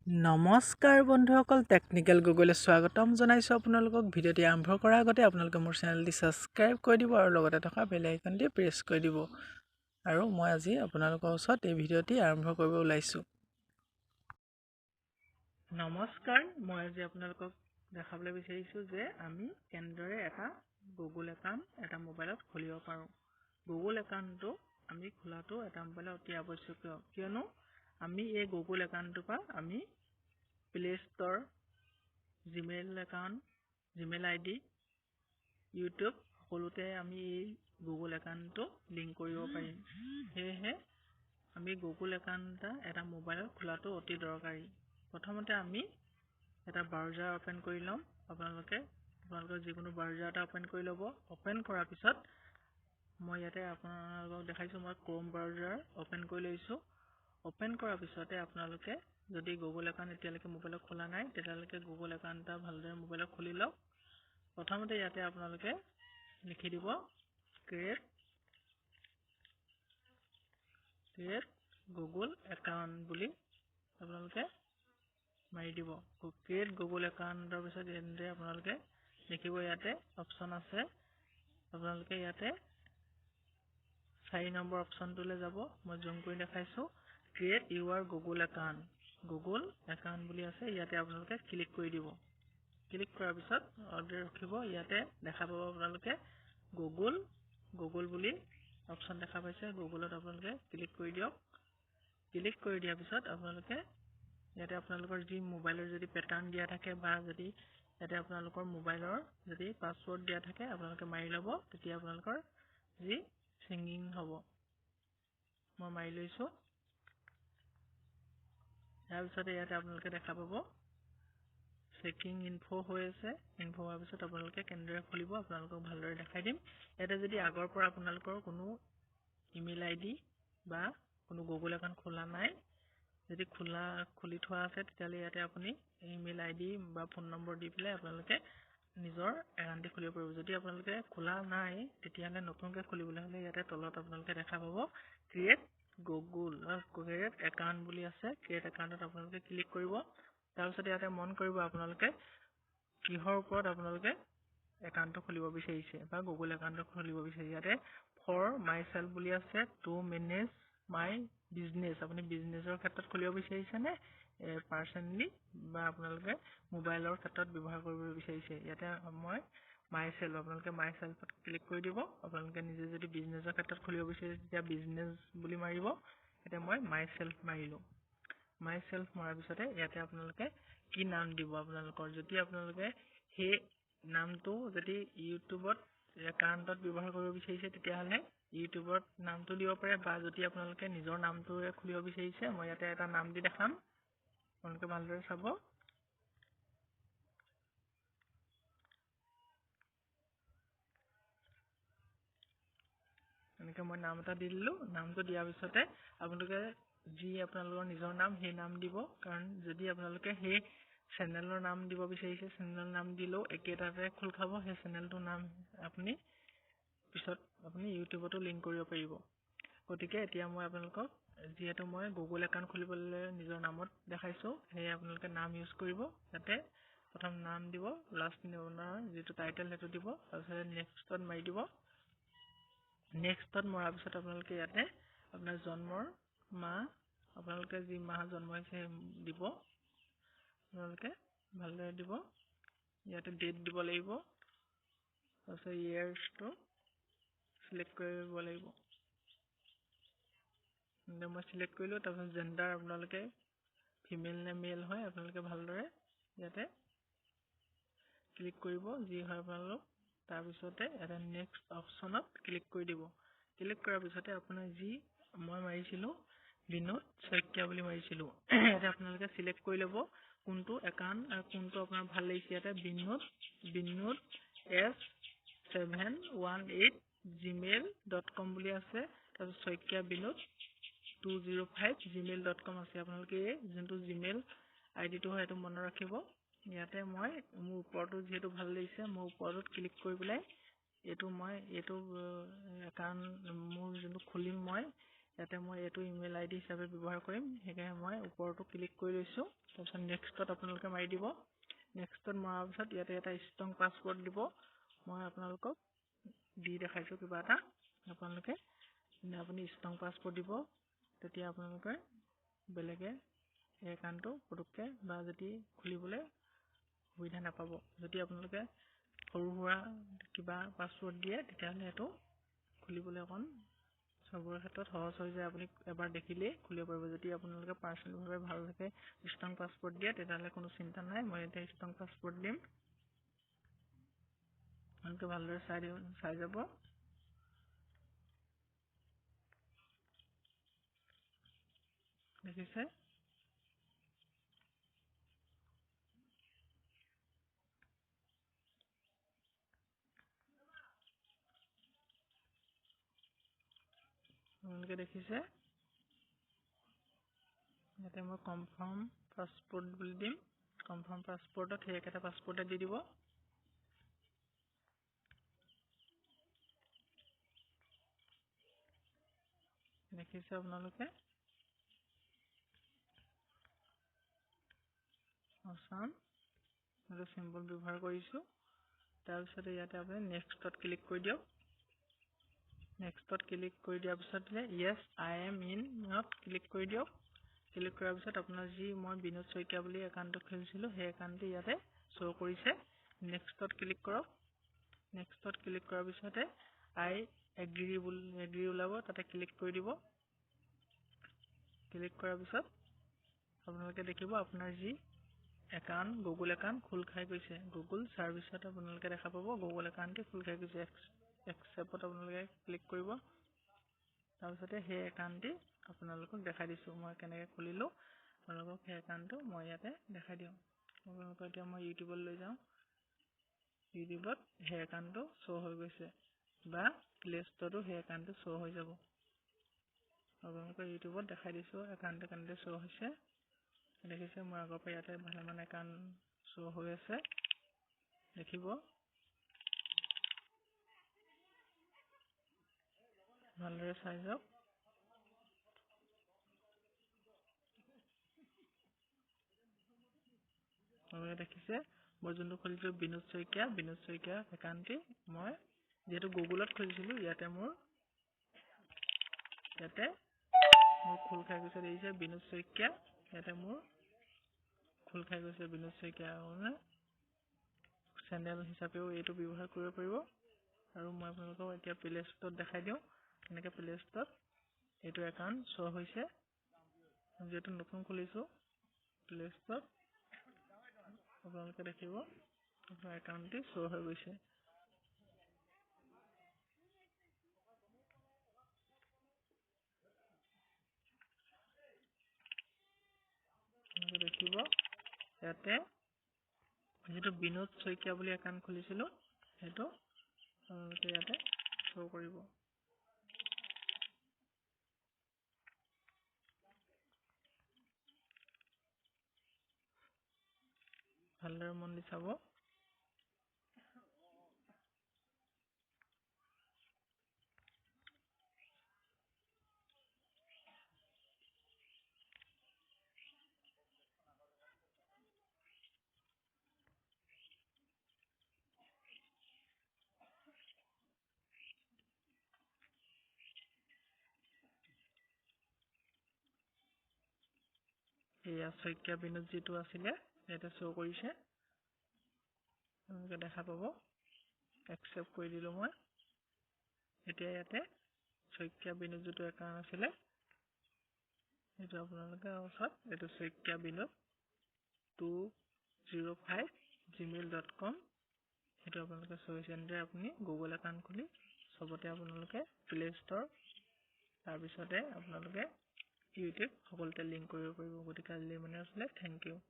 নমস্কাৰ বন্ধুসকল, টেকনিকেল গুগলে স্বাগতম জনাইছোঁ আপোনালোকক। ভিডিঅ'টি আৰম্ভ কৰাৰ আগতে আপোনালোকে মোৰ চেনেলটি ছাবস্ক্ৰাইব কৰি দিব আৰু লগতে থকা বেল আইকনটি প্ৰেছ কৰি দিব। আৰু মই আজি আপোনালোকৰ ওচৰত এই ভিডিঅ'টি আৰম্ভ কৰিব ওলাইছোঁ। নমস্কাৰ, মই আজি আপোনালোকক দেখাবলৈ বিচাৰিছোঁ যে আমি কেনেদৰে এটা গুগল একাউণ্ট এটা মোবাইলত খুলিব পাৰোঁ। গুগল একাউণ্টটো আমি খোলাটো এটা মোবাইলত অতি আৱশ্যকীয়, কিয়নো আমি এই গুগল একাউণ্টটোৰ পৰা আমি play store, Gmail account, Gmail ID, YouTube সকলোতে আমি এই গুগল একাউণ্টটো লিংক কৰিব পাৰিম। সেয়েহে আমি গুগল একাউণ্ট এটা মোবাইলত খোলাটো অতি দৰকাৰী। প্ৰথমতে আমি এটা ব্ৰাউজাৰ অপেন কৰি ল'ম। আপোনালোকে যিকোনো ব্ৰাউজাৰ এটা অপেন কৰি ল'ব। অপেন কৰাৰ পিছত মই ইয়াতে আপোনালোকক দেখাইছোঁ, মই ক্ৰোম ব্ৰাউজাৰ অপেন কৰি লৈছোঁ। অপেন কৰাৰ পিছতে আপোনালোকে যদি গুগল একাউণ্ট এতিয়ালৈকে মোবাইলত খোলা নাই, তেতিয়ালৈকে গুগল একাউণ্ট এটা ভালদৰে মোবাইলত খুলি লওক। প্ৰথমতে ইয়াতে আপোনালোকে লিখি দিব ক্ৰিয়েট গুগল একাউণ্ট বুলি আপোনালোকে মাৰি দিব। ক্ৰিয়েট গুগল একাউণ্টৰ পিছত এনেদৰে আপোনালোকে লিখিব। ইয়াতে অপশ্যন আছে, আপোনালোকে ইয়াতে 4 নম্বৰ অপশ্যনটোলৈ যাব। মই জুম কৰি দেখাইছোঁ। ক্ৰিয়েট ইউৰ গুগল একাউণ্ট বুলি আছে, ইয়াতে আপোনালোকে ক্লিক কৰি দিব। ক্লিক কৰাৰ পিছত অলৰেডি ৰখিব। ইয়াতে দেখা পাব আপোনালোকে গুগল বুলি অপশ্যন দেখা পাইছে। গুগলত আপোনালোকে ক্লিক কৰি দিয়ক। ক্লিক কৰি দিয়াৰ পিছত আপোনালোকে ইয়াতে আপোনালোকৰ যি মোবাইলৰ যদি পেটাৰ্ণ দিয়া থাকে বা যদি ইয়াতে আপোনালোকৰ মোবাইলৰ যদি পাছৱৰ্ড দিয়া থাকে আপোনালোকে মাৰি ল'ব। তেতিয়া আপোনালোকৰ যি ছিংগিং হ'ব। মই মাৰি লৈছোঁ। তাৰপিছতে ইয়াতে আপোনালোকে দেখা পাব চেকিং ইনফো হৈ আছে। ইনফো হোৱাৰ পিছত আপোনালোকে কেনেদৰে খুলিব আপোনালোকক ভালদৰে দেখাই দিম। ইয়াতে যদি আগৰ পৰা আপোনালোকৰ কোনো ইমেইল আইডি বা কোনো গুগল একাউণ্ট খোলা নাই, যদি খুলি থোৱা আছে, তেতিয়াহ'লে ইয়াতে আপুনি ইমেইল আইডি বা ফোন নম্বৰ দি পেলাই আপোনালোকে নিজৰ একাউণ্টটি খুলিব পাৰিব। যদি আপোনালোকে খোলা নাই, তেতিয়াহ'লে নতুনকৈ খুলিবলৈ হ'লে ইয়াতে তলত আপোনালোকে দেখা পাব ক্ৰিয়েট একাউণ্ট বুলি আছে। ক্ৰিয়েট একাউণ্টত আপোনালোকে ক্লিক কৰিব। তাৰপিছত ইয়াতে মন কৰিব আপোনালোকে কিহৰ ওপৰত আপোনালোকে একাউণ্টটো খুলিব বিচাৰিছে বা গুগল একাউণ্টটো খুলিব বিচাৰিছে। ইয়াতে ফৰ মাই চেল্ফ বুলি আছে, টু মেনেজ মাই বিজনেছ। আপুনি বিজনেছৰ ক্ষেত্ৰত খুলিব বিচাৰিছেনে পাৰ্চনেলি বা আপোনালোকে মোবাইলৰ ক্ষেত্ৰত ব্যৱহাৰ কৰিব বিচাৰিছে। ইয়াতে মই আপোনালোকে মাই চেল্ফত ক্লিক কৰি দিব। আপোনালোকে নিজে যদি বিজনেছৰ ক্ষেত্ৰত খুলিব বিচাৰিছে তেতিয়া বিজনেছ বুলি মাৰিব। এতিয়া মই মাই চেল্ফ মাৰিলোঁ। মাই চেল্ফ মৰাৰ পিছতে ইয়াতে আপোনালোকে কি নাম দিব আপোনালোকৰ। যদি আপোনালোকে সেই নামটো যদি ইউটিউবত একাউণ্টত ব্যৱহাৰ কৰিব বিচাৰিছে, তেতিয়াহ'লে ইউটিউবত নামটো দিব পাৰে, বা যদি আপোনালোকে নিজৰ নামটোৰে খুলিব বিচাৰিছে, মই ইয়াতে এটা নাম দি দেখাম, আপোনালোকে ভালদৰে চাব। এনেকৈ মই নাম এটা দি দিলোঁ। নামটো দিয়াৰ পিছতে আপোনালোকে যি আপোনালোকৰ নিজৰ নাম সেই নাম দিব। কাৰণ যদি আপোনালোকে সেই চেনেলৰ নাম দিব বিচাৰিছে, চেনেলৰ নাম দিলেও একেটাতে খোল খাব। সেই চেনেলটোৰ নাম আপুনি পিছত ইউটিউবতো লিংক কৰিব পাৰিব। গতিকে এতিয়া মই আপোনালোকক যিহেতু মই গুগল একাউণ্ট খুলিবলৈ নিজৰ নামত দেখাইছোঁ, সেয়ে আপোনালোকে নাম ইউজ কৰিব। যাতে প্ৰথম নাম দিব, লাষ্ট আপোনাৰ যিটো টাইটেল সেইটো দিব, তাৰপিছত নেক্সটত মাৰি দিব। নেক্সটত মৰাৰ পিছত আপোনালোকে ইয়াতে আপোনাৰ জন্মৰ মাহ, আপোনালোকে যি মাহ জন্ম হৈছে দিব। আপোনালোকে ভালদৰে দিব। ইয়াতে ডেট দিব লাগিব। তাৰপিছত ইয়েৰ্ছটো চিলেক্ট কৰিব লাগিব। মই চিলেক্ট কৰিলোঁ। তাৰপিছত জেণ্ডাৰ আপোনালোকে ফিমেল নে মেল হয় আপোনালোকে ভালদৰে ইয়াতে ক্লিক কৰিব, যি হয় আপোনালোক। তাৰপিছতে এটা নেক্সট অপশ্যনত ক্লিক কৰি দিব। ক্লিক কৰাৰ পিছতে আপোনাৰ যি মই মাৰিছিলোঁ বিনোদ শইকীয়া বুলি মাৰিছিলোঁ, ইয়াতে আপোনালোকে চিলেক্ট কৰি ল'ব কোনটো একাউণ্ট আৰু কোনটো আপোনাৰ ভাল লাগিছে। ইয়াতে বিনোদ s718 বুলি আছে। তাৰপিছত শইকীয়া বিনোদ 205 gmail.com আছে। আপোনালোকে এই যোনটো জিমেইল আইডিটো হয় সেইটো মনত ৰাখিব। ইয়াতে মই মোৰ ওপৰতো যিহেতু ভাল লাগিছে, মোৰ ওপৰটোত ক্লিক কৰি পেলাই এইটো একাউণ্ট মোৰ যোনটো খুলিম মই ইয়াতে মই এইটো ইমেইল আইডি হিচাপে ব্যৱহাৰ কৰিম সেইকাৰণে মই ওপৰটো ক্লিক কৰি লৈছোঁ তাৰপিছত নেক্সটত আপোনালোকে মাৰি দিব নেক্সটত মৰাৰ পিছত ইয়াতে এটা ষ্ট্ৰং পাছৱৰ্ড দিব মই আপোনালোকক দি দেখাইছোঁ কিবা এটা আপোনালোকে আপুনি ষ্ট্ৰং পাছৱৰ্ড দিব তেতিয়া আপোনালোকে বেলেগে এই একাউণ্টটো পটককৈ বা যদি খুলিবলৈ সুবিধা নাপাব যদি আপোনালোকে সৰু সুৰা কিবা পাছৱৰ্ড দিয়ে তেতিয়াহ'লে এইটো খুলিবলৈ অকণ সবৰে ক্ষেত্ৰত সহজ হৈ যায় আপুনি এবাৰ দেখিলেই খুলিব পাৰিব যদি আপোনালোকে পাৰ্চনেলভাৱে ভালকৈ ষ্ট্ৰং পাছৱৰ্ড দিয়ে তেতিয়াহ'লে কোনো চিন্তা নাই মই এতিয়া ষ্ট্ৰং পাছৱৰ্ড দিম আপোনালোকে ভালদৰে চাই যাব দেখিছে আপোনালোকে দেখিছে ইয়াতে মই কনফাৰ্ম পাছৱৰ্ড বুলি দিম কনফাৰ্ম পাছৱৰ্ডত সেই একেটা পাছৱৰ্ডে দি দিব দেখিছে আপোনালোকে আসাম এইটো চিম্বল ব্যৱহাৰ কৰিছোঁ তাৰপিছতে ইয়াতে আপুনি নেক্সটত ক্লিক কৰি দিয়ক নেক্সটত ক্লিক কৰি দিয়াৰ পিছত yes I am in to click কৰি দিয়ক ক্লিক কৰাৰ পিছত আপোনাৰ যি মই বিনোদ শইকীয়া বুলি একাউণ্টটো খুলিছিলোঁ সেই একাউণ্টটো ইয়াতে শ্ব' কৰিছে নেক্সটত ক্লিক কৰক নেক্সটত ক্লিক কৰাৰ পিছতে আই এগ্ৰি ওলাব তাতে ক্লিক কৰি দিব ক্লিক কৰাৰ পিছত আপোনালোকে দেখিব আপোনাৰ যি একাউণ্ট গুগল একাউণ্ট খোল খাই গৈছে গুগল ছাৰ্ভিচত আপোনালোকে দেখা পাব গুগল একাউণ্টটো খোল খাই গৈছে একচেপ্টত আপোনালোকে ক্লিক কৰিব তাৰপিছতে সেই একাউণ্টটি আপোনালোকক দেখাই দিছোঁ মই কেনেকৈ খুলিলোঁ আপোনালোকক সেই একাউণ্টটো মই ইয়াতে দেখাই দিওঁ আপোনালোকক এতিয়া মই ইউটিউবত লৈ যাওঁ ইউটিউবত সেই একাউণ্টটো শ্ব' হৈ গৈছে বা প্লে ষ্টৰতো সেই একাউণ্টটো শ্ব' হৈ যাব আপোনালোকক ইউটিউবত দেখাই দিছোঁ একাউণ্টটো কেনেকৈ শ্ব' হৈছে দেখিছে মোৰ আগৰ পৰা ইয়াতে ভালেমান একাউণ্ট শ্ব' হৈ আছে দেখিব ভালদৰে চাই যাওক আপোনালোকে দেখিছে মই যোনটো খুলিছোঁ বিনোদ শইকীয়া একাউণ্টটি মই যিহেতু গুগলত খুলিছিলোঁ ইয়াতে মোৰ খোল খাই গৈছে দেখিছে বিনোদ শইকীয়া ইয়াতে মোৰ খোল খাই গৈছে বিনোদ শইকীয়া চেনেল হিচাপেও এইটো ব্যৱহাৰ কৰিব পাৰিব আৰু মই আপোনালোকক এতিয়া প্লে ষ্টৰত দেখাই দিওঁ এনেকৈ প্লে ষ্টৰত এইটো একাউণ্ট শ্ব' হৈছে যিহেতু নতুন খুলিছোঁ প্লে ষ্টৰত আপোনালোকে দেখিব আপোনাৰ একাউণ্টটি শ্ব' হৈ গৈছে আপোনালোকে দেখিব ইয়াতে যিটো বিনোদ শইকীয়া বুলি একাউণ্ট খুলিছিলোঁ সেইটো আপোনালোকে ইয়াতে শ্ব' কৰিব ভালদৰে মন দি চাব এয়া শইকীয়া বিনোদ যিটো আছিলে ইয়াতে শ্ব' কৰিছে আপোনালোকে দেখা পাব একচেপ্ট কৰি দিলোঁ মই এতিয়া ইয়াতে শইকীয়া বিনোদ যিটো একাউণ্ট আছিলে এইটো আপোনালোকে ওচৰত এইটো শইকীয়া বিনোদ 205gmail.com সেইটো আপোনালোকে শ্ব' হৈছে এনেদৰে আপুনি গুগল একাউণ্ট খুলি চবতে আপোনালোকে প্লে ষ্টৰ তাৰপিছতে আপোনালোকে ইউটিউব সকলোতে লিংক কৰিব পাৰিব গতিকে আজিলৈ মানে আছিলে থেংক ইউ